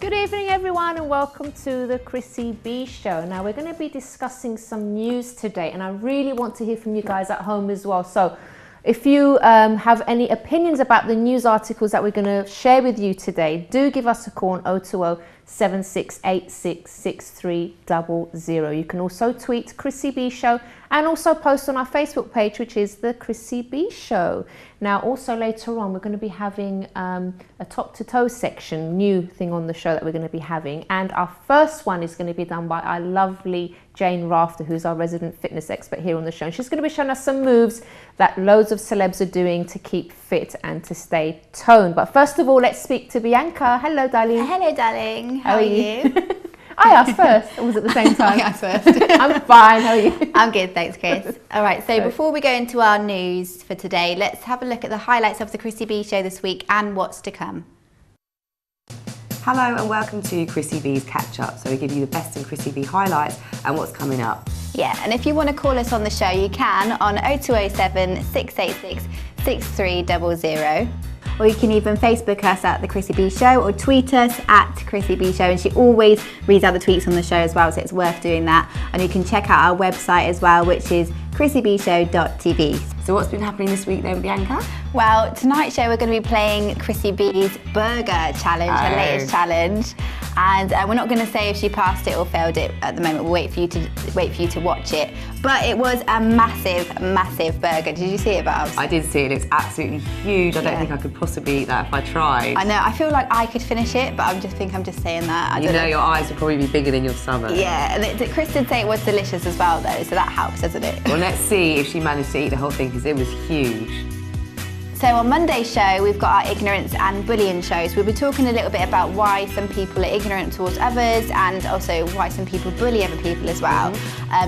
Good evening everyone and welcome to the Chrissy B Show. Now we're going to be discussing some news today and I really want to hear from you guys at home as well. So if you have any opinions about the news articles that we're going to share with you today, do give us a call on 020 7686 6300. You can also tweet Chrissy B Show and also post on our Facebook page, which is the Chrissy B Show. Now, also later on, we're going to be having a top to toe section, new thing on the show that we're going to be having. And our first one is going to be done by our lovely Jane Rafter, who's our resident fitness expert here on the show. And she's going to be showing us some moves that loads of celebs are doing to keep fit and to stay toned. But first of all, let's speak to Bianca. Hello, darling. Hello, darling. How are you? I asked first, or was it the same time? I asked first. I'm fine, how are you? I'm good, thanks, Chris. All right, so before we go into our news for today, let's have a look at the highlights of the Chrissy B Show this week and what's to come. Hello and welcome to Chrissy B's Catch Up. So we give you the best in Chrissy B highlights and what's coming up. Yeah, and if you want to call us on the show, you can on 0207 686 6300. Or you can even Facebook us at The Chrissy B Show or tweet us at Chrissy B Show. And she always reads out the tweets on the show as well, so it's worth doing that. And you can check out our website as well, which is chrissybshow.tv. So what's been happening this week then, Bianca? Well, tonight's show we're going to be playing Chrissy B's Burger Challenge, her latest challenge. And we're not going to say if she passed it or failed it at the moment. We'll wait for you to watch it. But it was a massive, massive burger. Did you see it, Babs? I did see it. It's absolutely huge. I don't think I could possibly eat that if I tried. I know. I feel like I could finish it, but I'm just saying that. You know your eyes would probably be bigger than your stomach. Yeah, and Chris did say it was delicious as well, though, so that helps, doesn't it? Well, let's see if she managed to eat the whole thing because it was huge. So on Monday's show, we've got our ignorance and bullying shows. We'll be talking a little bit about why some people are ignorant towards others and also why some people bully other people as well.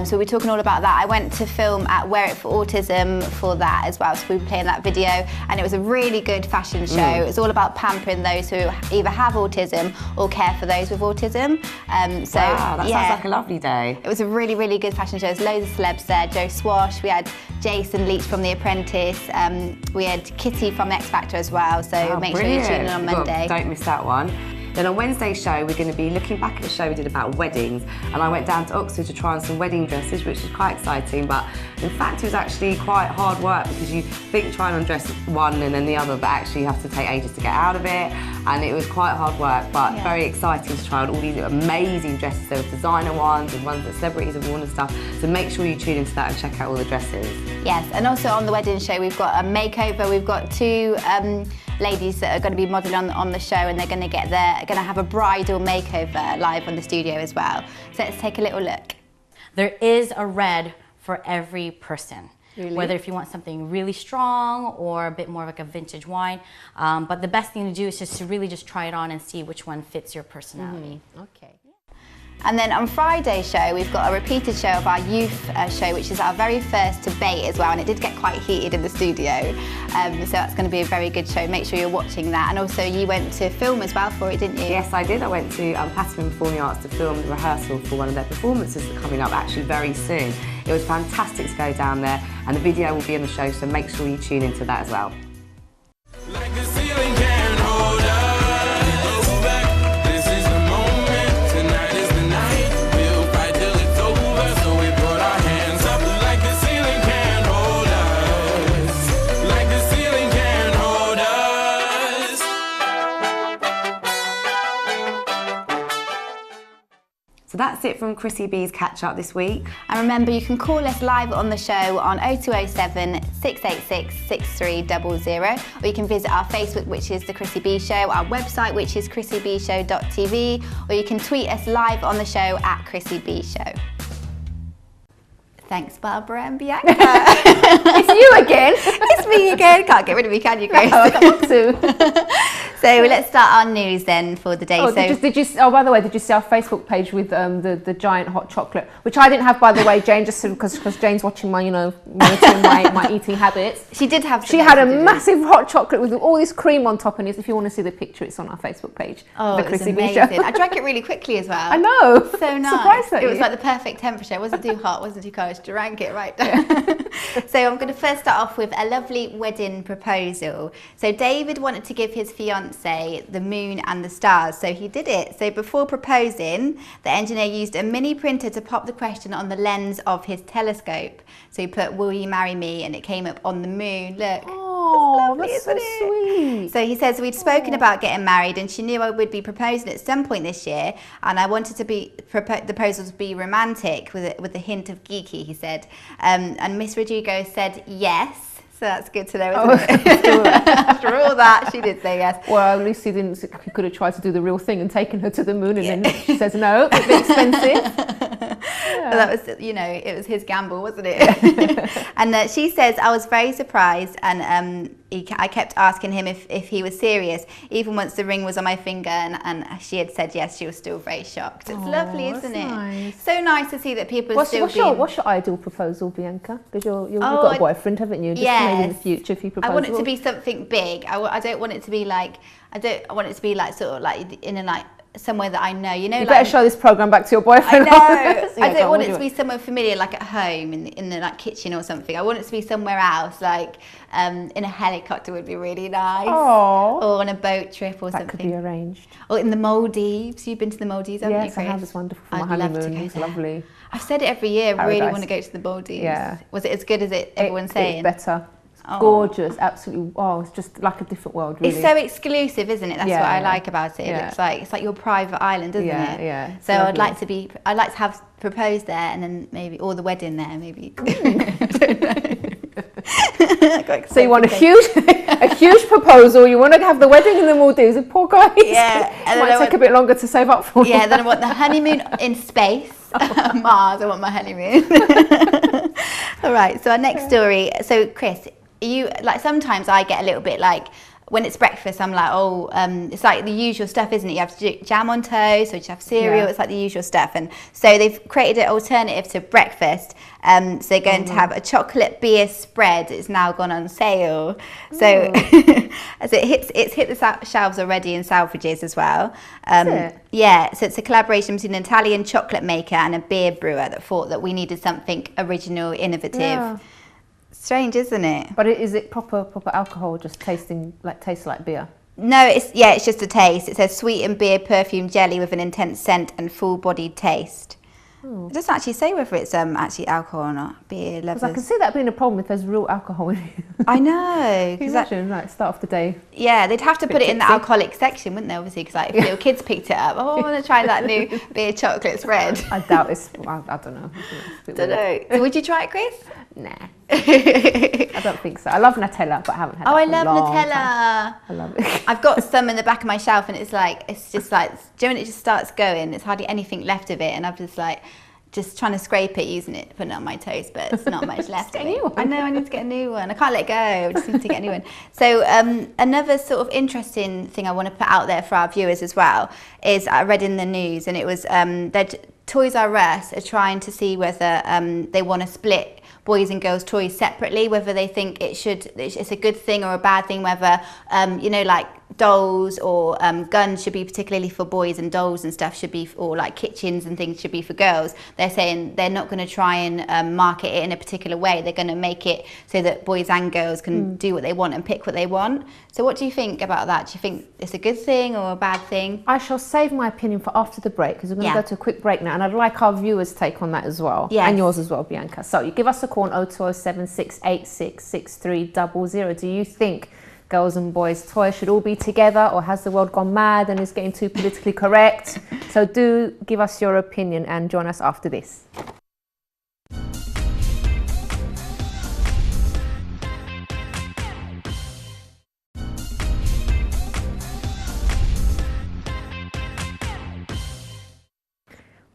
So we'll be talking all about that. I went to film at Wear It for Autism for that as well. So we'll be playing that video and it was a really good fashion show. It's all about pampering those who either have autism or care for those with autism. Wow, that sounds like a lovely day. It was a really, really good fashion show. There's loads of celebs there. Joe Swash, we had Jason Leach from The Apprentice, we had Kitty from X Factor as well, so make sure you tune in on Monday. Don't miss that one. Then on Wednesday's show, we're going to be looking back at the show we did about weddings, and I went down to Oxford to try on some wedding dresses, which was quite exciting, but in fact it was actually quite hard work because you think trying on dress one and then the other, but actually you have to take ages to get out of it, and it was quite hard work, but very exciting to try on all these amazing dresses. There were designer ones and ones that celebrities have worn and stuff, so make sure you tune into that and check out all the dresses. Yes, and also on the wedding show we've got a makeover. We've got two ladies that are going to be modelling on the show, and they're going to have a bridal makeover live on the studio as well. So let's take a little look. There is a red for every person. Really? Whether if you want something really strong or a bit more like a vintage wine. But the best thing to do is just to really just try it on and see which one fits your personality. Okay. And then on Friday's show, we've got a repeated show of our youth show, which is our very first debate as well, and it did get quite heated in the studio. So that's going to be a very good show. Make sure you're watching that. And also you went to film as well for it, didn't you? Yes, I did. I went to Platinum Performing Arts to film the rehearsal for one of their performances that are coming up actually very soon. It was fantastic to go down there, and the video will be on the show, so make sure you tune into that as well. Like the ceiling can't hold us. Go back, this is the moment. Tonight is the night. We'll fight till it's over. So we put our hands up. Like the ceiling can't hold us. Like the ceiling can't hold us. So that's it from Chrissy B's Catch Up this week. And remember, you can call us live on the show on 0207 686 6300, or you can visit our Facebook, which is The Chrissy B Show, our website, which is chrissybshow.tv, or you can tweet us live on the show at Chrissy B Show. Thanks, Barbara and Bianca. It's you again. It's me again. Can't get rid of me, can you, Grace? No, I don't want to. So let's start our news then for the day. Oh, by the way, did you see our Facebook page with the giant hot chocolate, which I didn't have, by the way, Jane, just because Jane's watching my, monitoring my eating habits. She did have. She had a massive hot chocolate with all this cream on top, and if you want to see the picture, it's on our Facebook page. Oh, it was amazing. I drank it really quickly as well. I know. So nice. Surprised at it was you. like the perfect temperature. It wasn't too hot, wasn't too cold. She drank it right down. So I'm going to first start off with a lovely wedding proposal. So David wanted to give his fiancée the moon and the stars, so he did it. So before proposing, the engineer used a mini printer to pop the question on the lens of his telescope. So he put, "Will you marry me?" and it came up on the moon. Look. Oh, Lovely, that's so isn't it? sweet. So he says, "We'd spoken about getting married and she knew I would be proposing at some point this year, and I wanted to be the proposal to be romantic with a hint of geeky," he said. And Miss Rodrigo said yes. So that's good to know, isn't it? After all that, she did say yes. Well, at least he could have tried to do the real thing and taken her to the moon, and then she says no, it's a bit expensive. Yeah. That was, it was his gamble, wasn't it? And she says, "I was very surprised, and I kept asking him if he was serious. Even once the ring was on my finger and she had said yes, she was still very shocked." It's lovely, isn't it? Nice. So nice to see that people are What's still your ideal proposal, Bianca? Because you've got a boyfriend, haven't you? Just maybe in the future, if you propose. I want it to be something big. I don't want it to be like, I want it to be like sort of like in a like somewhere that I know, you better show this program back to your boyfriend. I know. I don't want it to be somewhere familiar, like at home in the like kitchen or something. I want it to be somewhere else, like in a helicopter would be really nice. Aww. Or on a boat trip or something. That could be arranged. Or in the Maldives. You've been to the Maldives, haven't you, Yes, Chris? I have. It's wonderful for my I'd love to honeymoon. go It's there. lovely. I've said it every year. I really Paradise. want to go to the Maldives. Yeah. Was it as good as everyone's saying? It's better. Oh. Gorgeous, absolutely. Oh, it's just like a different world, really. It's so exclusive, isn't it? That's what I Yeah. like about it. Yeah. It's like your private island, isn't Yeah, it? yeah, it's So lovely. I'd like to have proposed there, and then maybe, or the wedding there, maybe. So you want a huge proposal. You want to have the wedding in the Maldives. And poor guy. Yeah, and then might take a bit longer to save up for. Yeah, then I want the honeymoon in space. Mars, I want my honeymoon. All right, so our next story. So Chris, you like sometimes I get a little bit like when it's breakfast, I'm like, it's like the usual stuff, isn't it? You have to do jam on toast, or you have cereal. Yeah. It's like the usual stuff. And so they've created an alternative to breakfast. So they're going to have a chocolate beer spread. It's now gone on sale. So as it's hit the shelves already in Selfridges as well. Is it? Yeah, so it's a collaboration between an Italian chocolate maker and a beer brewer that thought that we needed something original, innovative. Yeah. Strange, isn't it? But is it proper alcohol? Just tastes like beer. No, it's just a taste. It says sweetened beer perfume jelly with an intense scent and full-bodied taste. It doesn't actually say whether it's actually alcohol or not. Beer lovers. Because I can see that being a problem if there's real alcohol in it. I know. Can you imagine, like, start off the day. Yeah, they'd have to put it in the tipsy. alcoholic section, wouldn't they? Obviously, because like, if little kids picked it up, I want to try that new beer chocolate spread. I doubt it's. I don't know. It's a bit weird. So would you try it, Chris? Nah. I don't think so. I love Nutella, but I haven't had. Oh, that I for a love long Nutella. time. I love it. I've got some in the back of my shelf, and it's just like, do you know when it just starts going? There's hardly anything left of it, and I'm just trying to scrape it, using it, putting it on my toast, but it's not much left of Get a new it. one. I know, I need to get a new one. I can't let go. I just need to get a new one. So another sort of interesting thing I want to put out there for our viewers as well is I read in the news, and it was that Toys R Us are trying to see whether they want to split boys and girls toys separately, whether they think it's a good thing or a bad thing, whether like dolls or guns should be particularly for boys and dolls and stuff should be, or like kitchens and things should be for girls. They're saying they're not going to try and market it in a particular way. They're going to make it so that boys and girls can do what they want and pick what they want. So what do you think about that? Do you think it's a good thing or a bad thing? I shall save my opinion for after the break, because we're going to Yeah. go to a quick break now, and I'd like our viewers' take on that as well. Yes. And yours as well, Bianca. So you give us a call on 0207 686 6300. Do you think girls and boys' toys should all be together, or has the world gone mad and is getting too politically correct? So do give us your opinion and join us after this.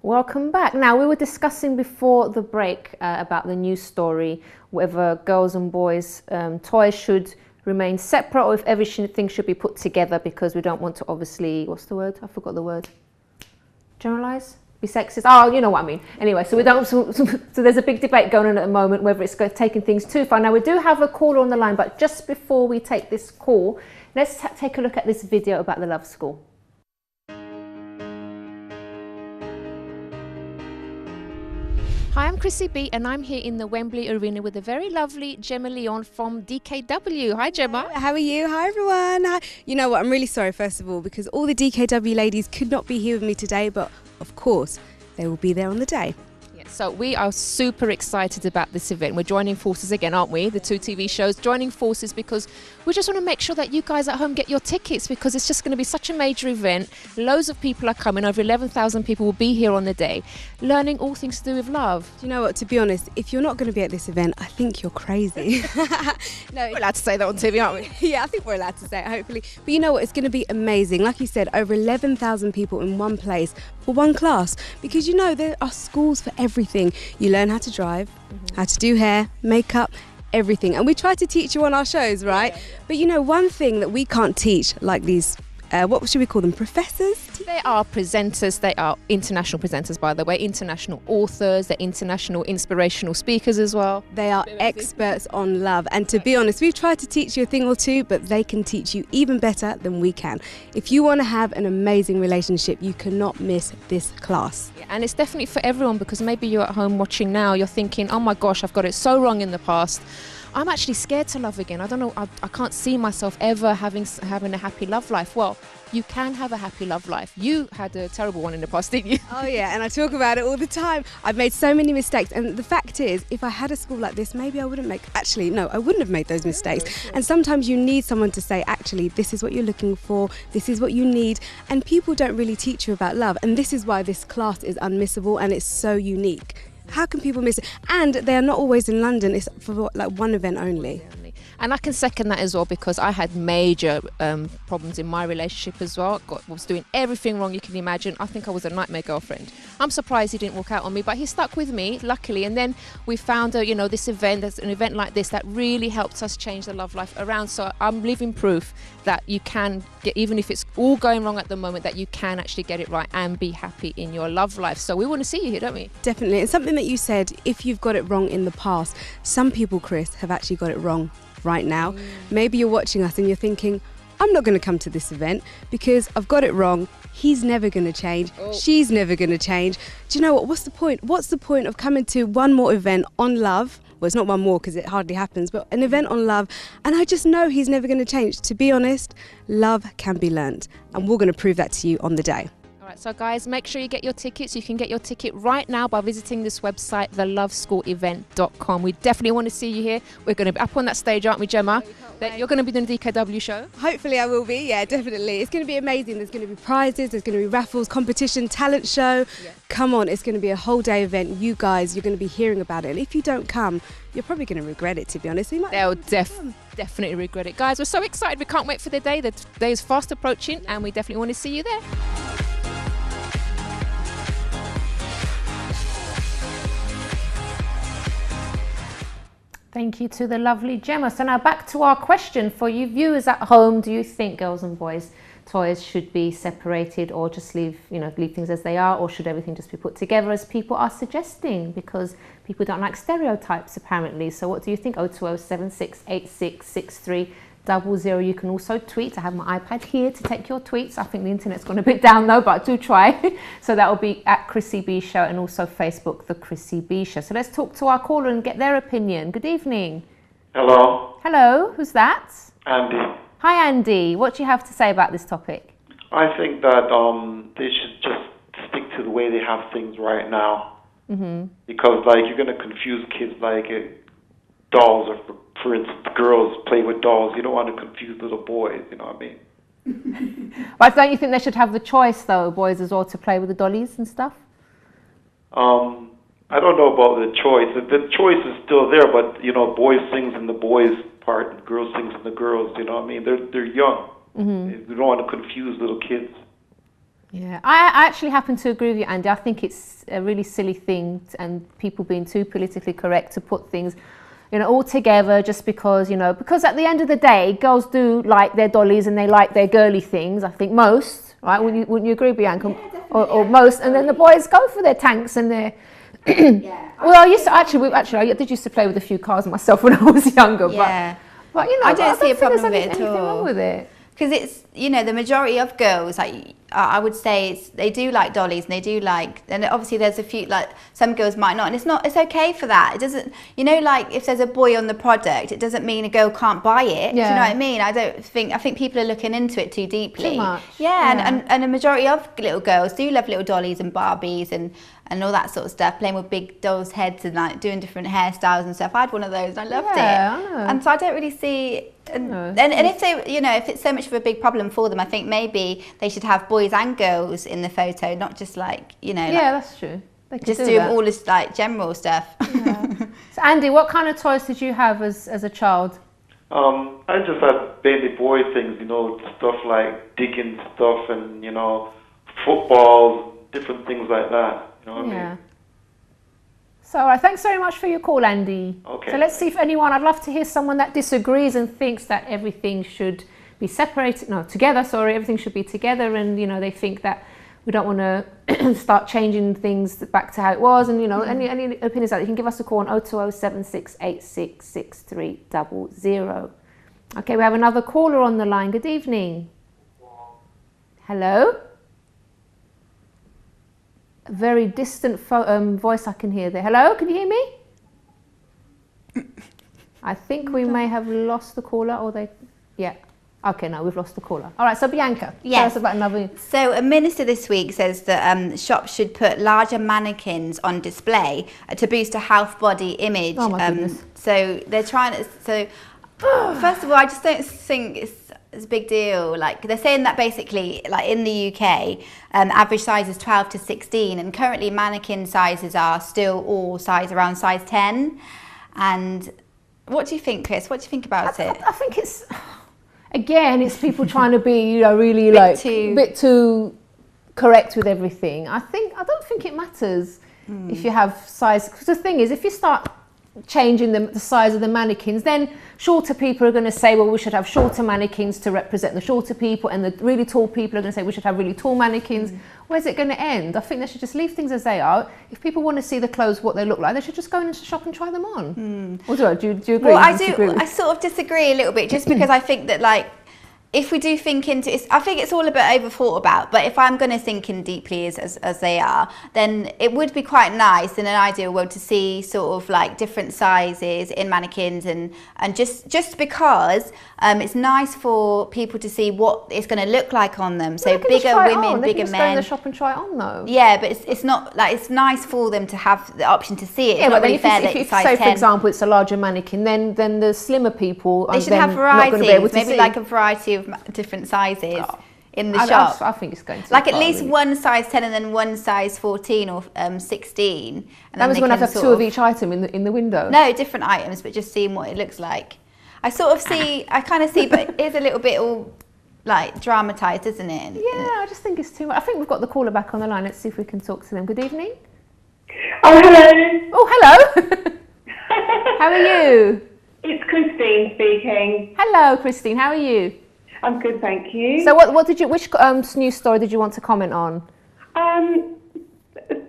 Welcome back. Now, we were discussing before the break about the news story, whether girls and boys' toys should remain separate, or if everything should be put together, because we don't want to, obviously, what's the word? I forgot the word. Generalize? Be sexist? Oh, you know what I mean. Anyway, so we don't. So there's a big debate going on at the moment whether it's taking things too far. Now, we do have a caller on the line, but just before we take this call, let's take a look at this video about the Love School. Hi, I'm Chrissy B, and I'm here in the Wembley Arena with the very lovely Gemma Leon from DKW. Hi, Gemma. How are you? Hi, everyone. Hi. You know what? I'm really sorry, first of all, because all the DKW ladies could not be here with me today, but of course, they will be there on the day. So we are super excited about this event. We're joining forces again, aren't we? The two TV shows joining forces because we just want to make sure that you guys at home get your tickets, because it's just going to be such a major event. Loads of people are coming. Over 11,000 people will be here on the day, learning all things to do with love. Do you know what? To be honest, if you're not going to be at this event, I think you're crazy. No, we're allowed to say that on TV, aren't we? Yeah, I think we're allowed to say it, hopefully. But you know what? It's going to be amazing. Like you said, over 11,000 people in one place for one class, because you know there are schools for everything. You learn how to drive, how to do hair, makeup, everything. And we try to teach you on our shows, right? But you know, one thing that we can't teach, like these, what should we call them, professors? They are presenters. They are international presenters, by the way, international authors. They're international inspirational speakers as well. They are experts on love. And to be honest, we've tried to teach you a thing or two, but they can teach you even better than we can. If you want to have an amazing relationship, you cannot miss this class. Yeah, and it's definitely for everyone, because maybe you're at home watching now, you're thinking, oh my gosh, I've got it so wrong in the past. I'm actually scared to love again. I don't know, I can't see myself ever having a happy love life. Well, you can have a happy love life. You had a terrible one in the past, didn't you? Oh yeah, and I talk about it all the time. I've made so many mistakes, and the fact is, if I had a school like this, maybe I wouldn't make, actually no, I wouldn't have made those mistakes. And sometimes you need someone to say, actually, this is what you're looking for, this is what you need, and people don't really teach you about love, and this is why this class is unmissable and it's so unique. How can people miss it? And they are not always in London. It's for like one event only. And I can second that as well, because I had major problems in my relationship as well. Was doing everything wrong you can imagine. I think I was a nightmare girlfriend. I'm surprised he didn't walk out on me, but he stuck with me, luckily. And then we found this event, there's an event like this that really helped us change the love life around. So I'm living proof that you can get, even if it's all going wrong at the moment, that you can actually get it right and be happy in your love life. So we want to see you here, don't we? Definitely. And something that you said, if you've got it wrong in the past, some people, Chris, have actually got it wrong right now. Maybe you're watching us and you're thinking, I'm not going to come to this event because I've got it wrong. He's never going to change. She's never going to change. Do you know what? What's the point? What's the point of coming to one more event on love? Well, it's not one more because it hardly happens, but an event on love, and I just know he's never going to change. To be honest, love can be learnt, and we're going to prove that to you on the day. So guys, make sure you get your tickets. You can get your ticket right now by visiting this website, theloveschoolevent.com. We definitely want to see you here. We're going to be up on that stage, aren't we, Gemma? You're going to be doing the DKW show? Hopefully I will be, yeah, definitely. It's going to be amazing. There's going to be prizes, there's going to be raffles, competition, talent show. Yeah. Come on, it's going to be a whole day event. You guys, you're going to be hearing about it. And if you don't come, you're probably going to regret it, to be honest. They'll definitely regret it. Guys, we're so excited. We can't wait for the day. The day is fast approaching, and we definitely want to see you there. Thank you to the lovely Gemma. So now back to our question for you viewers at home. Do you think girls and boys toys should be separated, or just leave things as they are, or should everything just be put together as people are suggesting? Because people don't like stereotypes apparently. So what do you think? 020-7686-6300. You can also tweet. I have my iPad here to take your tweets. I think the internet's gone a bit down though, but do try. So that will be at Chrissy B Show, and also Facebook, The Chrissy B Show. So let's talk to our caller and get their opinion. Good evening. Hello. Hello, who's that? Andy. Hi Andy, what do you have to say about this topic? I think that they should just stick to the way they have things right now. Because you're going to confuse kids, dolls, or for instance, girls play with dolls. You don't want to confuse little boys, you know what I mean? But don't you think they should have the choice, though, boys as well, to play with the dollies and stuff? I don't know about the choice. The choice is still there, but, boys sings in the boys' part and girls sings in the girls, you know what I mean? They're young. We don't want to confuse little kids. Yeah, I actually happen to agree with you, Andy. I think it's a really silly thing, and people being too politically correct to put things all together just because, because at the end of the day, girls do like their dollies and they like their girly things. I think most, right? Wouldn't you agree, Bianca? Yeah, or most, and then the boys go for their tanks and their. Well, I used to I did used to play with a few cars myself when I was younger. Yeah. But I don't see a problem with it at all. Wrong with it. Because it's, the majority of girls, I would say they do like dollies, and they do like, and obviously there's a few, like some girls might not, and it's okay for that. It doesn't, you know, like if there's a boy on the product, it doesn't mean a girl can't buy it. Yeah. Do you know what I mean? I think people are looking into it too deeply. Too much. Yeah. And a majority of little girls do love little dollies and Barbies and all that sort of stuff, playing with big dolls' heads and like doing different hairstyles and stuff. I had one of those and I loved it. I know. And so I don't really see, and if they, you know, if it's so much of a big problem for them, I think maybe they should have boys and girls in the photo, not just like, you know. Yeah, like, that's true. They could just do do that. all this like general stuff. So Andy, what kind of toys did you have as a child? I just had mainly boy things, you know, stuff like digging stuff and, you know, footballs, different things like that. You know what I mean? So, all right, thanks very much for your call, Andy. Okay. So let's see if anyone, I'd love to hear someone that disagrees and thinks that everything should be separated, together, everything should be together, and, you know, they think that we don't want to start changing things back to how it was, and, you know, any opinions that you can give us a call on 020 7686 6300. Okay, we have another caller on the line. Good evening. Hello? A very distant voice I can hear there. Hello, can you hear me? I think we may have lost the caller, or yeah. Okay, no, we've lost the caller. All right, so Bianca, tell us about another. So a minister this week says that shops should put larger mannequins on display to boost a health body image. Oh my goodness. So they're trying to, first of all, I just don't think it's a big deal. Like they're saying that basically, like in the UK, average size is 12 to 16, and currently mannequin sizes are still all around size 10. And what do you think, Chris? What do you think about it? I think it's, again, it's people trying to be, you know, really a bit too correct with everything. I don't think it matters if you have size, because the thing is, if you start changing the size of the mannequins, then shorter people are going to say, well, we should have shorter mannequins to represent the shorter people, and the really tall people are going to say we should have really tall mannequins. Where's it going to end? I think they should just leave things as they are. If people want to see the clothes, what they look like, they should just go into the shop and try them on. Or do you agree? Well, I do. I sort of disagree a little bit, just because I think that, like, if we do think into it, I think it's all a bit overthought about, but if I'm going to think in deeply as they are, then it would be quite nice in an ideal world to see sort of like different sizes in mannequins, and just because it's nice for people to see what it's going to look like on them. So bigger women, bigger men. They can just go in the shop and try it on though. Yeah, but it's not like, it's nice for them to have the option to see it. It's not really fair that it's size 10. Say, for example, it's a larger mannequin, then the slimmer people they should have varieties, maybe like a variety of different sizes in the shop. I think it's going to like at least one size 10 and then one size 14 or 16. And that was going to have two of each item in the window. No, different items, but just seeing what it looks like. I kind of see, but it is a little bit all like dramatised, isn't it? Yeah, I just think it's too much. I think we've got the caller back on the line. Let's see if we can talk to them. Good evening. Oh, hello. Oh, hello. How are you? It's Christine speaking. Hello, Christine. How are you? I'm good, thank you. So, which news story did you want to comment on?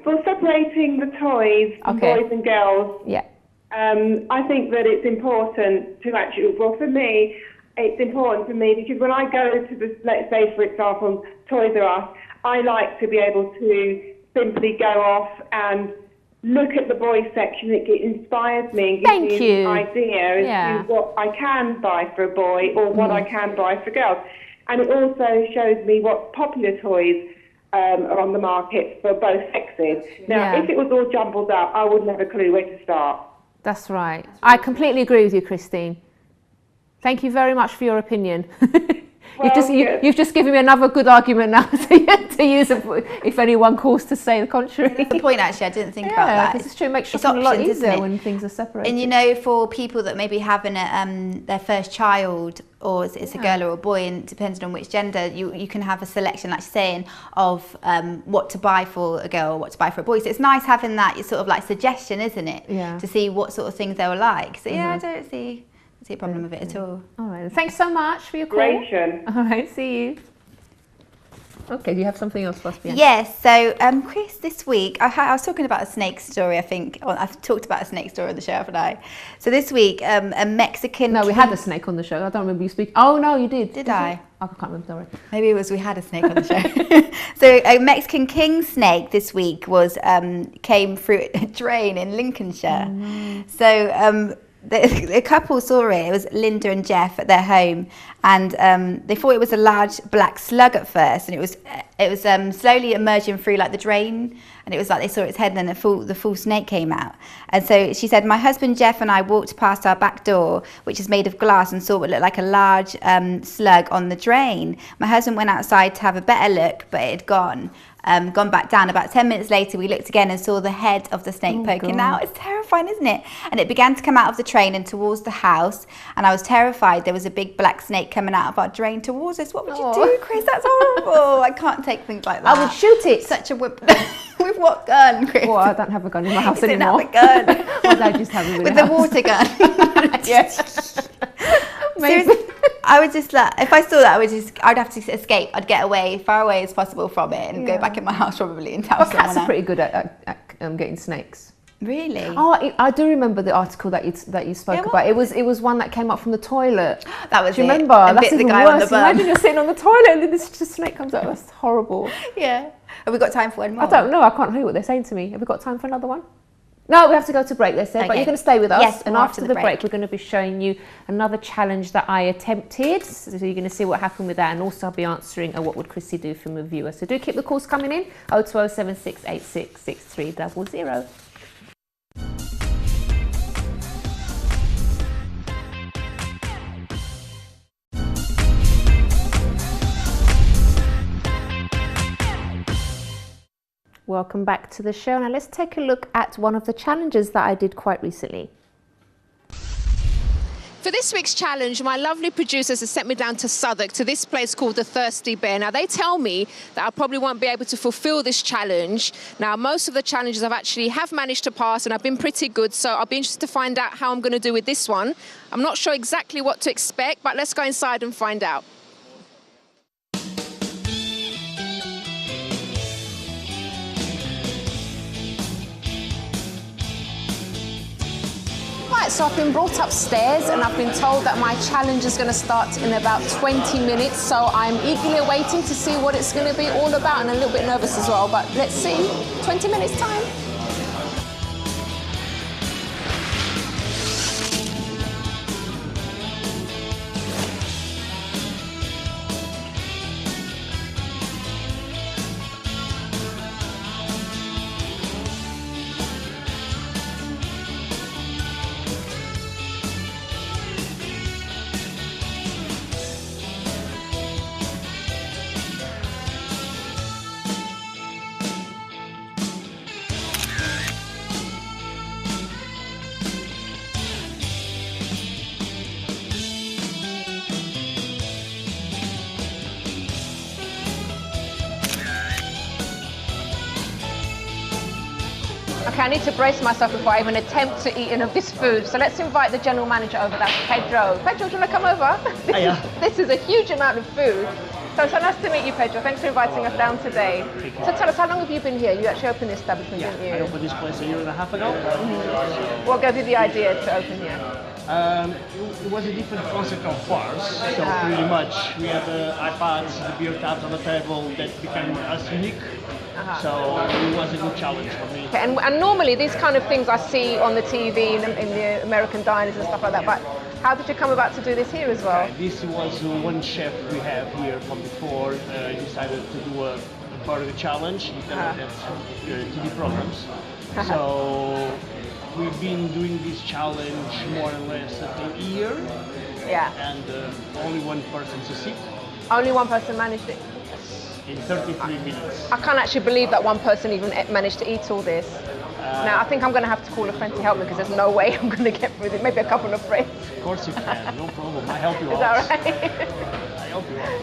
For separating the toys from boys and girls. Yeah. I think that it's important to actually, well, for me, it's important for me because when I go to the, let's say, for example, Toys R Us, I like to be able to simply go off and look at the boys section. It inspires me and gives me an idea as to what I can buy for a boy or what I can buy for girls. And it also shows me what popular toys are on the market for both sexes. Now, if it was all jumbled up, I wouldn't have a clue where to start. That's right. I completely agree with you, Christine. Thank you very much for your opinion. You've just given me another good argument now to use if anyone calls to say the contrary. That's the point, actually. I didn't think about that. It's true. It makes shopping a lot easier when things are separated. And you know, for people that maybe having their first child, or it's a girl or a boy, and depending on which gender, you can have a selection, like saying, of what to buy for a girl or what to buy for a boy. So it's nice having that sort of like suggestion, isn't it? Yeah. To see what sort of things they were like. So I don't see a problem with it at all. All right. Thanks so much for your call. Great. All right. See you. Okay, do you have something else for us, Bianca? Yes, so Chris, this week, I was talking about a snake story, I think. I've talked about a snake story on the show, haven't I? So this week, a Mexican... No, we had a snake on the show. I don't remember you speaking. Oh, no, you did. Did I? I can't remember, sorry. Maybe it was we had a snake on the show. So a Mexican king snake this week came through a drain in Lincolnshire. Oh, no. So the couple saw it. It was Linda and Jeff at their home, and they thought it was a large black slug at first, and it was slowly emerging through like the drain, and it was like they saw its head, and then the full snake came out. And so she said, my husband Jeff and I walked past our back door, which is made of glass, and saw what looked like a large slug on the drain. My husband went outside to have a better look, but it had gone back down. About 10 minutes later, we looked again and saw the head of the snake poking out. It's terrifying, isn't it? And it began to come out of the drain and towards the house. And I was terrified. There was a big black snake coming out of our drain towards us. What would you do, Chris? That's horrible. I can't take things like that. I would shoot it. Such a whip. With what gun, Chris? Well, I don't have a gun in my house anymore. You didn't have a gun. My dad used to have it with the water gun. Yes. Seriously, I would just if I saw that, I'd have to escape. I'd get away, far away as possible from it, and go back in my house probably and tell But someone cats are else. pretty good at getting snakes. Really? Oh, I do remember the article that you spoke about. It was one that came up from the toilet. That was Do you it. remember? And That's bit the even guy worse. on the bum. Imagine you're sitting on the toilet and then this snake comes out. That's horrible. Yeah. Have we got time for one more? I don't know. I can't hear what they're saying to me. Have we got time for another one? No, we have to go to break, they said, but Okay. you're going to stay with us. Yes, and more after the break, we're going to be showing you another challenge that I attempted. So you're going to see what happened with that, and also I'll be answering what would Chrissy do from a viewer. So do keep the calls coming in, 02076866300. Welcome back to the show. Now let's take a look at one of the challenges that I did quite recently. For this week's challenge, my lovely producers have sent me down to Southwark to this place called the Thirsty Bear. Now, they tell me that I probably won't be able to fulfill this challenge. Now, most of the challenges I've actually have managed to pass, and I've been pretty good, so I'll be interested to find out how I'm going to do with this one. I'm not sure exactly what to expect, but let's go inside and find out. Right, so I've been brought upstairs and I've been told that my challenge is going to start in about 20 minutes. So I'm eagerly awaiting to see what it's going to be all about, and a little bit nervous as well. But let's see. 20 minutes time. Okay, I need to brace myself before I even attempt to eat any of this food. So let's invite the general manager over, that's Pedro. Pedro, do you want to come over? This is a huge amount of food. So nice to meet you, Pedro. Thanks for inviting us down today. So tell us, how long have you been here? You actually opened the establishment, didn't you? I opened this place a year and a half ago. What gave you the idea to open here? It was a different concept of bars, so pretty much we had the iPads, the beer taps on the table that became us unique. So it was a good challenge for me. Okay, and normally these kind of things I see on the TV in the American diners and stuff like that, but how did you come about to do this here as well? This was one chef we have here from before decided to do a part of the challenge because that's TV programs. So we've been doing this challenge more or less a year. Yeah. And only one person succeeded. Only one person managed it? In 33 minutes. I can't actually believe that one person even managed to eat all this. Now, I think I'm going to have to call a friend to help me because there's no way I'm going to get through this. Maybe a couple of friends. Of course you can, no problem. I help you out. Is that right? I help you out.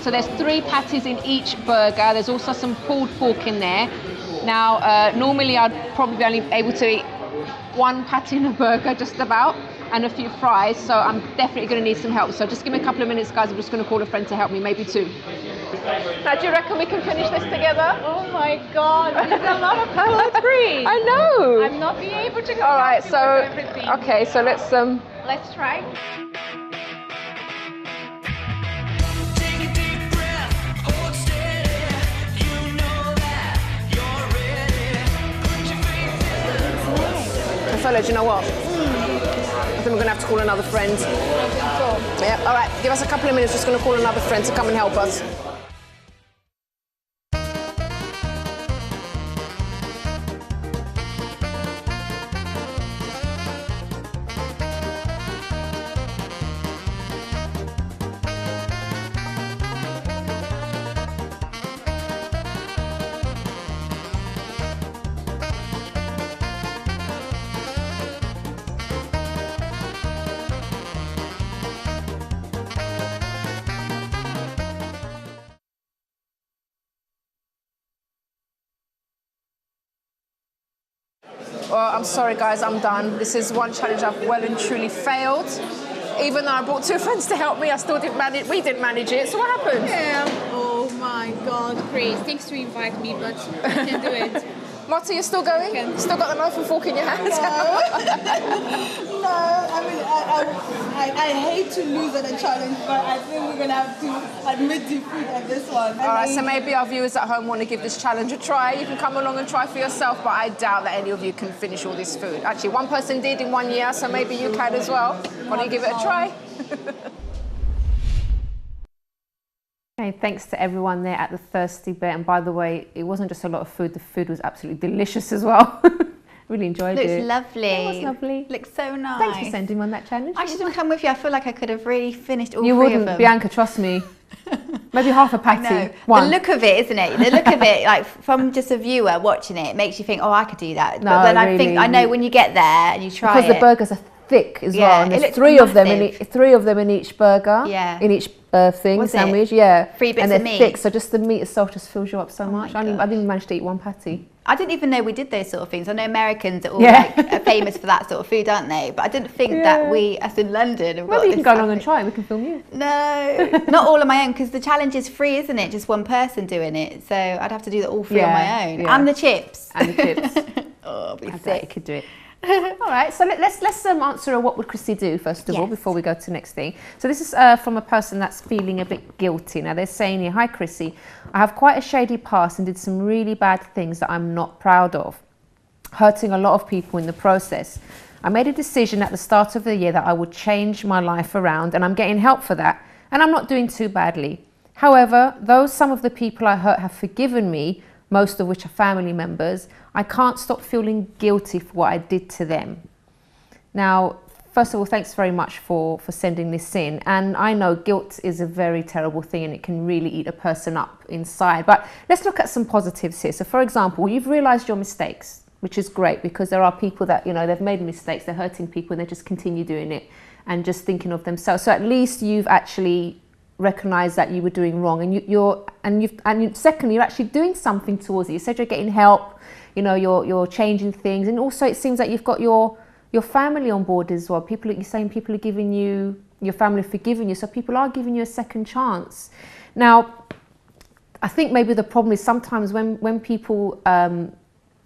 So there's 3 patties in each burger. There's also some pulled pork in there. Now, normally I'd probably be only able to eat 1 patty in a burger, just about, and a few fries. So I'm definitely going to need some help. So just give me a couple of minutes, guys. I'm just going to call a friend to help me, maybe 2. Now, do you reckon we can finish this together? Oh my God, this is a lot of food, Chris. I know. I'm not being able to. All right, so okay, so let's Let's try. So, do you know what? I think we're gonna have to call another friend. Yeah. All right. Give us a couple of minutes. Just gonna call another friend to come and help us. Well, I'm sorry, guys, I'm done. This is one challenge I've well and truly failed. Even though I brought two friends to help me, I still didn't manage. We didn't manage it. So what happened? Yeah. Oh my God, Chris. Thanks to invite me, but I can't do it. Marta, you're still going? Still got the knife and fork in your hand? No, I mean, I hate to lose at a challenge, but I think we're going to have to admit defeat at this one. All right, so maybe our viewers at home want to give this challenge a try. You can come along and try for yourself, but I doubt that any of you can finish all this food. Actually, one person did in 1 year, so maybe you can as well. Want to give it a try? Okay, thanks to everyone there at the Thirsty Bear. And by the way, it wasn't just a lot of food, the food was absolutely delicious as well. Really enjoyed it. Looks lovely. It was lovely. Looks so nice. Thanks for sending me on that challenge. I should have come with you. I feel like I could have really finished all you three wouldn't, of them. Bianca, trust me. Maybe half a patty. No. One. The look of it, isn't it? The look of it, like from just a viewer watching it, makes you think, oh, I could do that. No, but then really, I think, I know when you get there and you try because the burgers are thick as well, and there's three of them in each burger. Yeah. In each Was sandwich. it? Yeah. 3 bits and of they're meat. thick, so just the meat itself just fills you up so much. my I didn't even manage to eat one patty. I didn't even know we did those sort of things. I know Americans are all are famous for that sort of food, aren't they? But I didn't think that we, as in London, have got Maybe you can this go along and try. We can film you. No, not all on my own, because the challenge is free, isn't it? Just one person doing it. So I'd have to do that all free on my own. And the chips. And the chips. Oh, I'll be I sick. You could do it. All right, so let's answer a what would Chrissy do first of all before we go to the next thing. So this is from a person that's feeling a bit guilty. Now they're saying here, hi Chrissy, I have quite a shady past and did some really bad things that I'm not proud of, hurting a lot of people in the process. I made a decision at the start of the year that I would change my life around, and I'm getting help for that, and I'm not doing too badly. However, though some of the people I hurt have forgiven me, most of which are family members, I can't stop feeling guilty for what I did to them. Now, first of all, thanks very much for sending this in. And I know guilt is a very terrible thing and it can really eat a person up inside. But let's look at some positives here. So for example, you've realized your mistakes, which is great because there are people that, you know, they've made mistakes, they're hurting people and they just continue doing it and just thinking of themselves. So at least you've actually recognize that you were doing wrong, and secondly, you're actually doing something towards it. You said you're getting help, you know, you're changing things, and also it seems like you've got your family on board as well. You're saying people are giving you, your family are forgiving you, so people are giving you a second chance. Now, I think maybe the problem is sometimes when people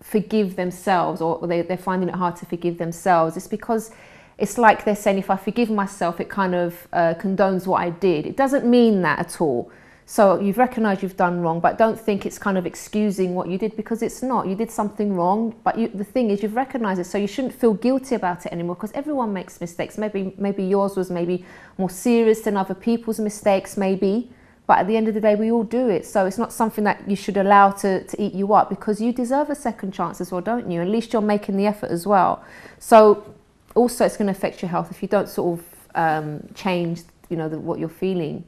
forgive themselves, or they're finding it hard to forgive themselves, it's because it's like they're saying, if I forgive myself, it kind of condones what I did. It doesn't mean that at all. So you've recognized you've done wrong, but don't think it's kind of excusing what you did, because it's not. You did something wrong, but the thing is, you've recognized it, so you shouldn't feel guilty about it anymore, because everyone makes mistakes. Maybe yours was maybe more serious than other people's mistakes, maybe. But at the end of the day, we all do it. So it's not something that you should allow to eat you up, because you deserve a second chance as well, don't you? At least you're making the effort as well. So also, it's going to affect your health if you don't sort of change, you know, what you're feeling.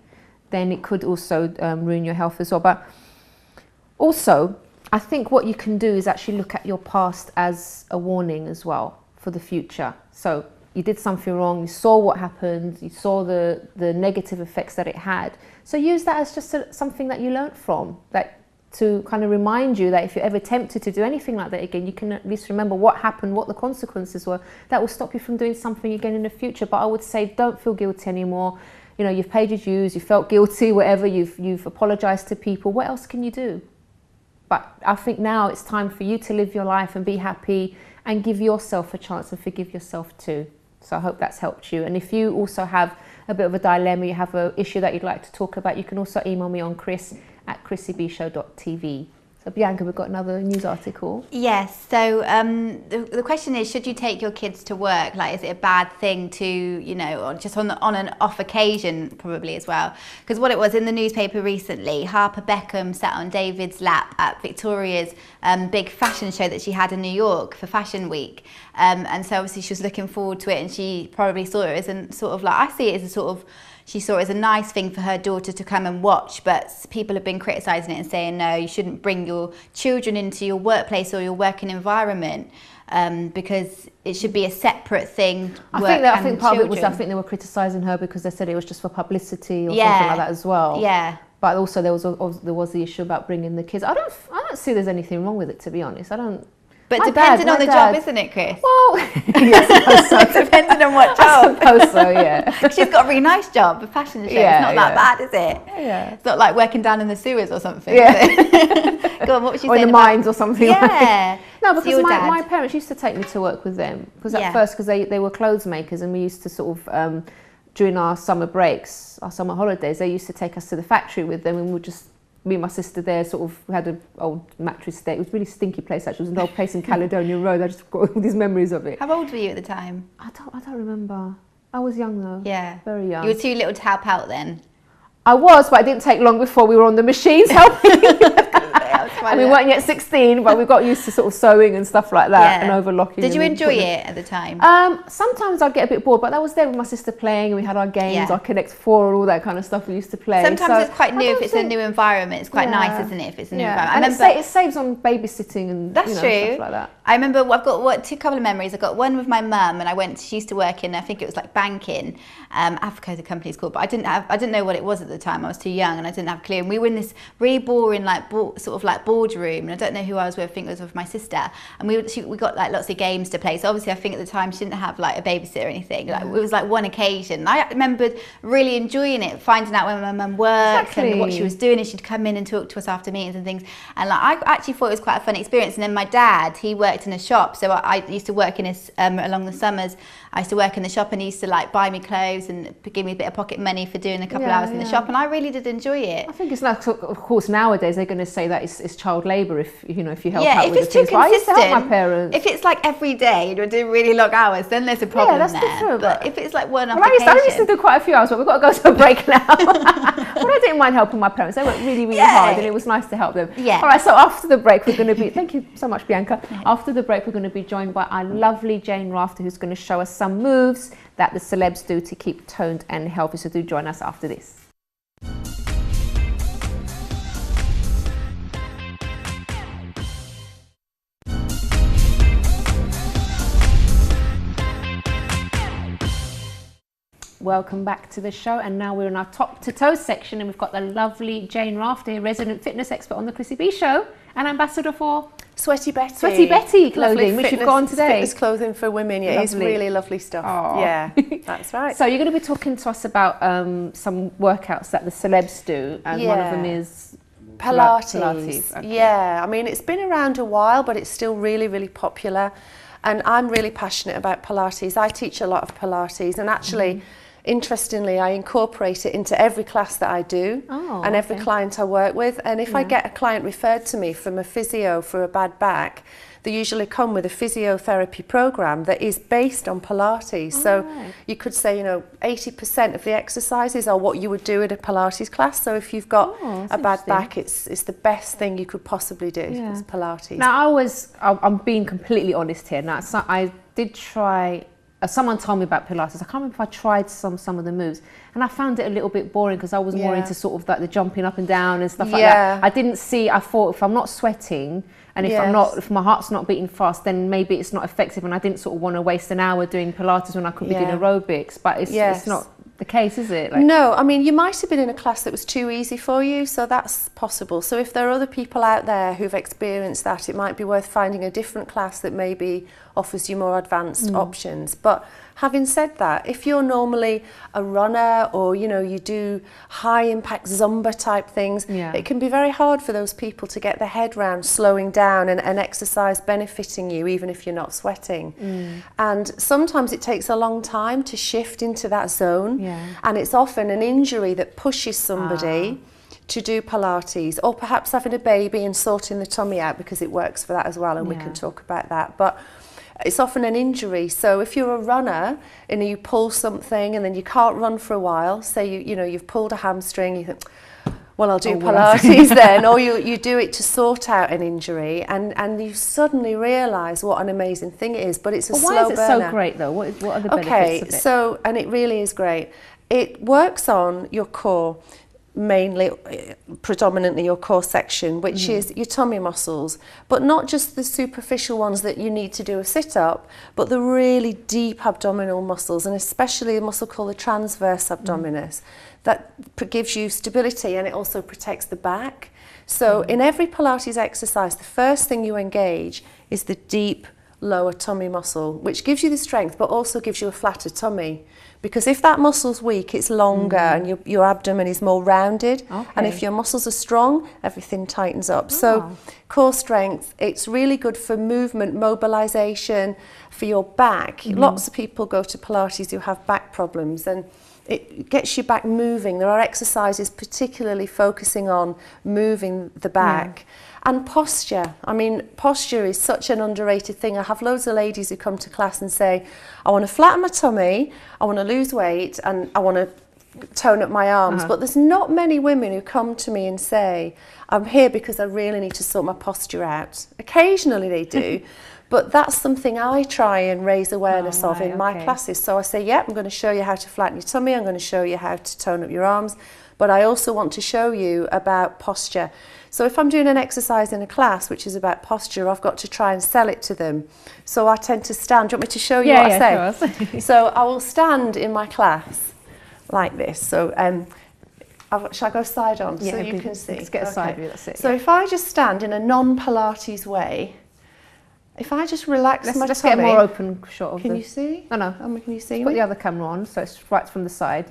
Then it could also ruin your health as well. But also, I think what you can do is actually look at your past as a warning as well for the future. So you did something wrong, you saw what happened, you saw the negative effects that it had. So use that as just something that you learned from, that to kind of remind you that if you're ever tempted to do anything like that again, you can at least remember what happened, what the consequences were. That will stop you from doing something again in the future. But I would say don't feel guilty anymore. you know, you've paid your dues, you felt guilty, whatever, you've apologized to people. What else can you do? But I think now it's time for you to live your life and be happy and give yourself a chance and forgive yourself too. So I hope that's helped you. And if you also have a bit of a dilemma, you have an issue that you'd like to talk about, you can also email me on chris@chrissybshow.tv. So Bianca, we've got another news article. Yes, so the question is, should you take your kids to work? Like, is it a bad thing to, you know, or just on an off occasion probably as well? Because what it was in the newspaper recently, Harper Beckham sat on David's lap at Victoria's big fashion show that she had in New York for Fashion Week. And so obviously she was looking forward to it, and she probably saw it as a sort of like, I see it as a sort of, she saw it as a nice thing for her daughter to come and watch, but people have been criticising it and saying, no, you shouldn't bring your children into your workplace or your working environment, because it should be a separate thing. I think part of it was, I think they were criticising her because they said it was just for publicity or something like that as well. Yeah. But also there was the issue about bringing the kids. I don't see there's anything wrong with it, to be honest. I don't. But depending on the job, isn't it, Chris? Well, yes, I suppose so. Depending on what job. I suppose so, yeah. She's got a really nice job, a fashion show. Yeah, it's not that bad, is it? Yeah. It's not like working down in the sewers or something. Yeah. Go on, what was she or saying in the mines or something. Yeah. No, because my parents used to take me to work with them. Because at first, because they were clothes makers, and we used to sort of, during our summer breaks, our summer holidays, they used to take us to the factory with them, and we would just, me and my sister there, sort of, we had an old mattress there. It was a really stinky place, actually. It was an old place in Caledonia Road. I just got all these memories of it. How old were you at the time? I don't remember. I was young though. Yeah. Very young. You were too little to help out then? I was, but it didn't take long before we were on the machines helping. And we weren't yet 16, but we got used to sort of sewing and stuff like that, and overlocking. Did you enjoy it at the time? Sometimes I'd get a bit bored, but I was there with my sister playing, and we had our games, our Connect 4 and all that kind of stuff we used to play. Sometimes it's quite new if it's a new environment. It's quite nice, isn't it, if it's a new environment? And it saves on babysitting and that's true. Stuff like that. I remember I've got a couple of memories. I've got one with my mum, and she used to work in, I think it was like banking. Africa, the company's called, but I didn't know what it was at the time. I was too young and I didn't have a clue. And we were in this really boring sort of boardroom, and I don't know who I was with. I think it was with my sister. And we got like lots of games to play. So obviously I think at the time she didn't have like a babysitter or anything. Like, it was like one occasion. I remembered really enjoying it, finding out when my mum worked and what she was doing, and she'd come in and talk to us after meetings and things. And like, I actually thought it was quite a fun experience. And then my dad, he worked in a shop, so I used to work in his along the summers. I used to work in the shop, and he used to like buy me clothes and give me a bit of pocket money for doing a couple of hours in the shop, and I really did enjoy it. I think it's like, of course, nowadays they're going to say that it's child labour if you help out with the things. Yeah, if it's too consistent. I used to help my parents. If it's like every day and you're doing really long hours, then there's a problem there. Different, but if it's like one off occasion. I used to do quite a few hours, but we've got to go to a break now. But I didn't mind helping my parents. They worked really, really hard, and it was nice to help them. Yeah. All right, so after the break, we're going to be, thank you so much, Bianca. After the break, we're going to be joined by our lovely Jane Rafter, who's going to show us some moves that the celebs do to keep toned and healthy. So do join us after this. Welcome back to the show, and now we're in our top to toe section, and we've got the lovely Jane Rafter, resident fitness expert on the Chrissy B Show and ambassador for Sweaty Betty. Sweaty Betty clothing, which you've got on today. Fitness clothing for women, yeah, it's really lovely stuff. Aww. Yeah, that's right. So you're going to be talking to us about some workouts that the celebs do, and one of them is Pilates. Okay. Yeah, I mean, it's been around a while, but it's still really, really popular, and I'm really passionate about Pilates. I teach a lot of Pilates, and actually, interestingly, I incorporate it into every class that I do and every client I work with. And if I get a client referred to me from a physio for a bad back, they usually come with a physiotherapy program that is based on Pilates. So you could say, 80% of the exercises are what you would do at a Pilates class. So if you've got a bad back, it's the best thing you could possibly do, is Pilates. Now, I'm being completely honest here. Now, so I did try. Someone told me about Pilates. I can't remember if I tried some of the moves, and I found it a little bit boring because I was more into sort of like the jumping up and down and stuff like that. I thought if I'm not sweating and if my heart's not beating fast, then maybe it's not effective, and I didn't sort of want to waste an hour doing Pilates when I could be doing aerobics. But it's not the case, is it? No, I mean, you might have been in a class that was too easy for you, so that's possible. So if there are other people out there who've experienced that, it might be worth finding a different class that maybe offers you more advanced options. But having said that, if you're normally a runner or, you know, you do high impact Zumba type things, it can be very hard for those people to get their head round slowing down and exercise benefiting you even if you're not sweating. And sometimes it takes a long time to shift into that zone, and it's often an injury that pushes somebody to do Pilates, or perhaps having a baby and sorting the tummy out, because it works for that as well, and we can talk about that. But it's often an injury. So if you're a runner and you pull something and then you can't run for a while, say you know you've pulled a hamstring, you think, well, I'll do Pilates then, or you do it to sort out an injury, and you suddenly realise what an amazing thing it is. But it's a slow burner. Why is it so great though? What are the benefits of it? So, and it really is great. It works on your core, mainly, predominantly your core section, which is your tummy muscles, but not just the superficial ones that you need to do a sit-up, but the really deep abdominal muscles, and especially a muscle called the transverse abdominis, that gives you stability, and it also protects the back. So in every Pilates exercise, the first thing you engage is the deep lower tummy muscle, which gives you the strength, but also gives you a flatter tummy. Because if that muscle's weak, it's longer and your abdomen is more rounded. And if your muscles are strong, everything tightens up. So core strength, it's really good for movement, mobilization, for your back. Lots of people go to Pilates who have back problems, and it gets your back moving. There are exercises particularly focusing on moving the back. And posture. I mean, posture is such an underrated thing. I have loads of ladies who come to class and say, I want to flatten my tummy, I want to lose weight, and I want to tone up my arms. But there's not many women who come to me and say, I'm here because I really need to sort my posture out. Occasionally they do, but that's something I try and raise awareness of in my classes. So I say, I'm going to show you how to flatten your tummy, I'm going to show you how to tone up your arms, but I also want to show you about posture. So if I'm doing an exercise in a class which is about posture, I've got to try and sell it to them. So I tend to stand. Do you want me to show you what I say? Sure. So I will stand in my class like this. So shall I go side on so you can see? Let's get a side view, that's it. So if I just stand in a non-Pilates way, if I just relax my tummy... Let's get a more open shot of Can you see? No, no. Can you see me? Put the other camera on, so it's right from the side,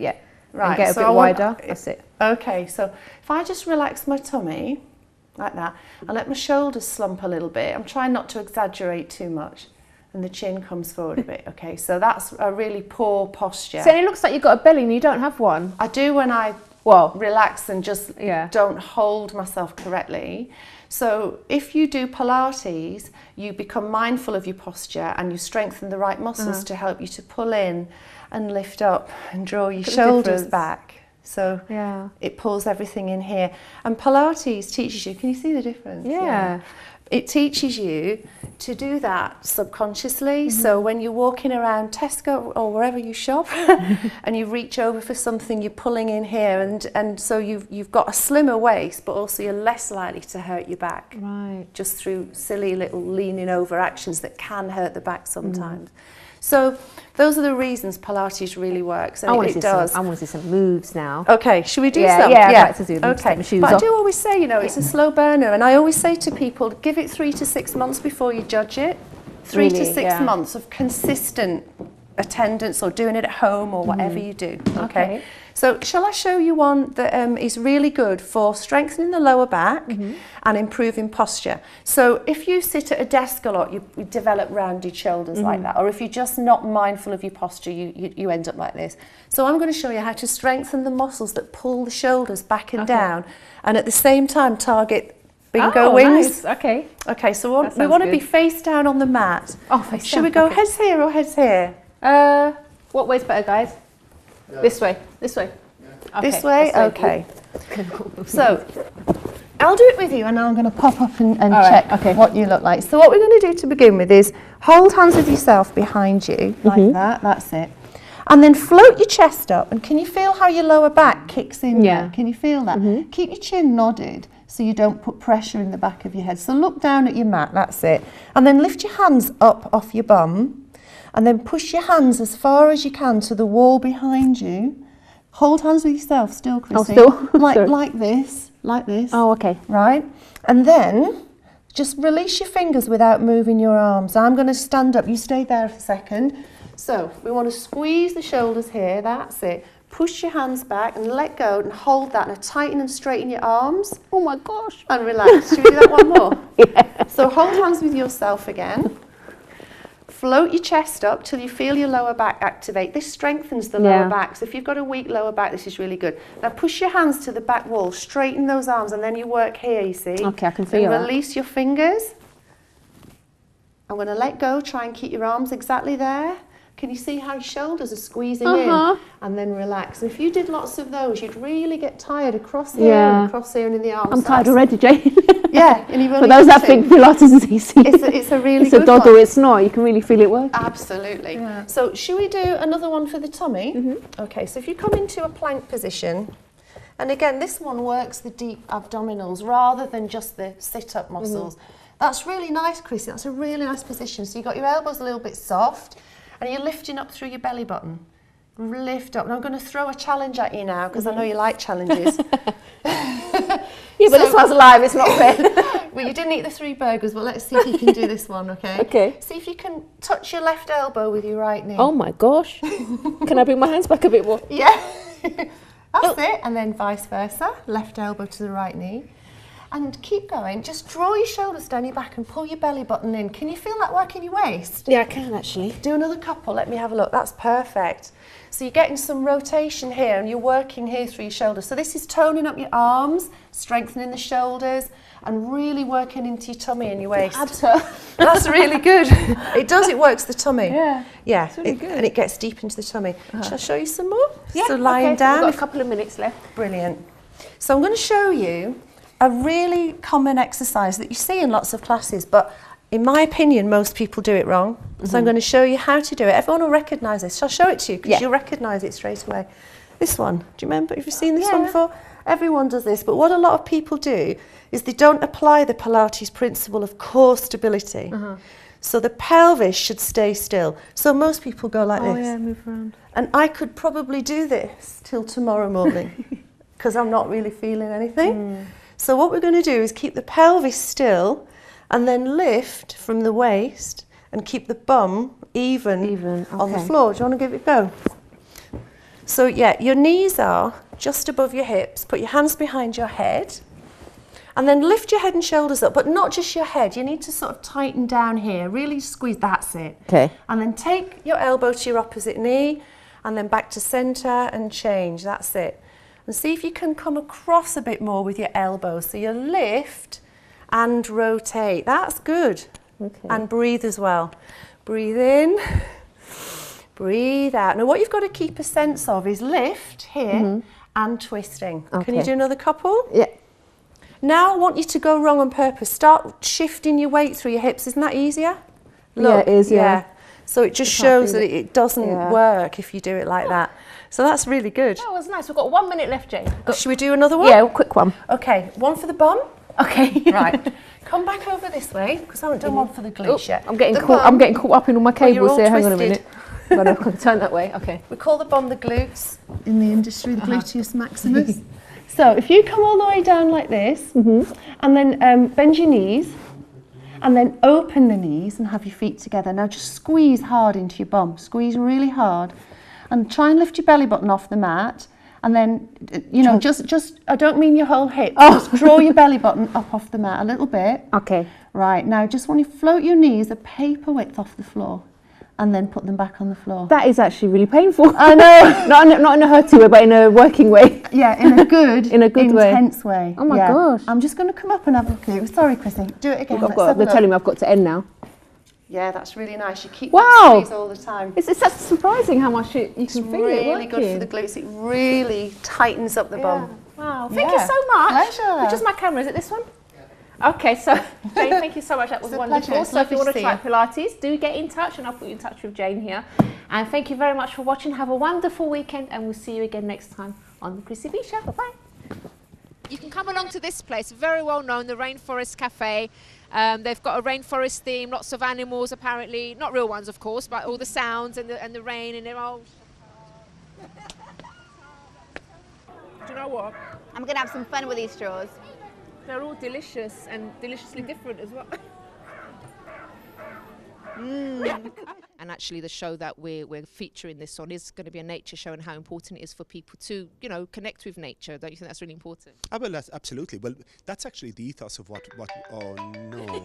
Right. And get a bit wider, that's it. Okay, so if I just relax my tummy, like that, and let my shoulders slump a little bit, I'm trying not to exaggerate too much, and the chin comes forward a bit. Okay, so that's a really poor posture. So it looks like you've got a belly and you don't have one. I do when I relax and just don't hold myself correctly. So if you do Pilates, you become mindful of your posture and you strengthen the right muscles to help you to pull in and lift up and draw your shoulders back. So it pulls everything in here. And Pilates teaches you, can you see the difference? It teaches you to do that subconsciously. So when you're walking around Tesco or wherever you shop and you reach over for something, you're pulling in here, and so you've got a slimmer waist, but also you're less likely to hurt your back. Right. Just through silly little leaning over actions that can hurt the back sometimes. So those are the reasons Pilates really works, and it does. I want to see some moves now. Okay, should we do some? Yeah, I'd like to do them. Okay, but I do always say, you know, it's a slow burner, and I always say to people, give it 3 to 6 months before you judge it. 3 to 6 months of consistent attendance, or doing it at home, or whatever you do. Okay. So shall I show you one that is really good for strengthening the lower back and improving posture? So if you sit at a desk a lot, you develop rounded shoulders like that. Or if you're just not mindful of your posture, you end up like this. So I'm going to show you how to strengthen the muscles that pull the shoulders back and down, and at the same time target bingo wings. Nice. Okay. Okay, so we want to be face down on the mat. Oh, face down. Should we go heads here or heads here? What way's better, guys? This way. This way. Okay. This way? Okay. So, I'll do it with you, and I'm going to pop up and check what you look like. So what we're going to do to begin with is hold hands with yourself behind you, like that, that's it. And then float your chest up, and can you feel how your lower back kicks in there? Can you feel that? Keep your chin nodded so you don't put pressure in the back of your head. So look down at your mat, that's it. And then lift your hands up off your bum, and then push your hands as far as you can to the wall behind you. Hold hands with yourself still, Chrissy. Oh, still? like this, like this. Oh, okay. Right? And then Just release your fingers without moving your arms. I'm going to stand up. You stay there for a second. So we want to squeeze the shoulders here. That's it. Push your hands back and let go and hold that. Now tighten and straighten your arms. Oh my gosh. And relax. Should we do that one more? Yeah. So hold hands with yourself again. Float your chest up till you feel your lower back activate. This strengthens the lower back. So if you've got a weak lower back, this is really good. Now push your hands to the back wall. Straighten those arms and then you work here, you see. Okay, I can feel that. Release your fingers. I'm going to let go. Try and keep your arms exactly there. Can you see how your shoulders are squeezing in? And then relax. And if you did lots of those, you'd really get tired across here and across here and in the arms. I'm tired already, Jane. Yeah. And you've For those that think Pilates is easy. It's a really good It's a doddle, one. it's not. You can really feel it working. Absolutely. Yeah. So should we do another one for the tummy? Okay, so if you come into a plank position, and again, this one works the deep abdominals rather than just the sit-up muscles. That's really nice, Chrissy. That's a really nice position. So you've got your elbows a little bit soft, and you're lifting up through your belly button. Lift up. And I'm going to throw a challenge at you now, because I know you like challenges. Yeah, but this one's live, it's not fair. Well, you didn't eat the 3 burgers, but let's see if you can do this one, okay? Okay. See if you can touch your left elbow with your right knee. Oh my gosh. Can I bring my hands back a bit more? Yeah. That's it. And then vice versa. Left elbow to the right knee. And keep going. Just draw your shoulders down your back and pull your belly button in. Can you feel that work in your waist? Yeah, I can actually. Do another couple. Let me have a look. That's perfect. So you're getting some rotation here and you're working here through your shoulders. So this is toning up your arms, strengthening the shoulders, and really working into your tummy and your waist. That's really good. It does. It works the tummy. Yeah. Yeah. It's really good. And it gets deep into the tummy. Shall I show you some more? Yeah. So lying down. We've got a couple of minutes left. Brilliant. So I'm going to show you a really common exercise that you see in lots of classes, but in my opinion, most people do it wrong. So I'm going to show you how to do it. Everyone will recognise this. Shall I show it to you? Because you'll recognise it straight away. This one. Do you remember? Have you seen this one before? Everyone does this. But what a lot of people do is they don't apply the Pilates principle of core stability. So the pelvis should stay still. So most people go like this. Oh yeah, move around. And I could probably do this till tomorrow morning because I'm not really feeling anything. So what we're going to do is keep the pelvis still and then lift from the waist and keep the bum even on the floor. Do you want to give it a go? So yeah, your knees are just above your hips. Put your hands behind your head and then lift your head and shoulders up, but not just your head. You need to sort of tighten down here, really squeeze. That's it. Okay. And then take your elbow to your opposite knee and then back to centre and change. That's it. And see if you can come across a bit more with your elbows. So you lift and rotate. That's good. Okay. And breathe as well. Breathe in, breathe out. Now what you've got to keep a sense of is lift here and twisting. Okay. Can you do another couple? Yeah. Now I want you to go wrong on purpose. Start shifting your weight through your hips. Isn't that easier? Look, yeah, it is, yeah. So it just shows that it doesn't work if you do it like that. So that's really good. That was nice. We've got 1 minute left, Jane. Should we do another one? Yeah, a quick one. Okay, one for the bum. Okay. Right. Come back over this way because I haven't done one for the glutes yet. I'm getting caught up in all my cables you're all here. Hang on a twisted. minute. I'm going to turn that way. Okay. We call the bum the glutes in the industry, the gluteus maximus. So if you come all the way down like this and then bend your knees and then open the knees and have your feet together. Now just squeeze hard into your bum. Squeeze really hard and try and lift your belly button off the mat. And then, you know, just I don't mean your whole hip. Just draw your belly button up off the mat a little bit. Okay. Right, now just want you to float your knees a paper width off the floor and then put them back on the floor. That is actually really painful. I know. not in a hurty way, but in a working way. Yeah, in a good, intense way. Oh my gosh. I'm just going to come up and have a look at you. Sorry, Chrissy. Do it again. They're telling me I've got to end now. Yeah, that's really nice. You keep that squeeze all the time. It's surprising how much you can feel it really good for the glutes. It really tightens up the bum. Wow. Thank you so much. Pleasure. Which is my camera? Is it this one? Okay, so Jane, thank you so much. That was wonderful. Pleasure. So if you want to try Pilates, do get in touch and I'll put you in touch with Jane here. And thank you very much for watching. Have a wonderful weekend and we'll see you again next time on the Chrissy B Show. Bye-bye. You can come along to this place, very well known, the Rainforest Cafe. They've got a rainforest theme, lots of animals apparently, not real ones of course, but all the sounds and the rain and they're all... Do you know what? I'm going to have some fun with these straws. They're all delicious and deliciously different as well. And actually the show that we're featuring this on is going to be a nature show, and how important it is for people to, you know, connect with nature. Don't you think that's really important? Well, that's absolutely. Well, that's actually the ethos of what oh no.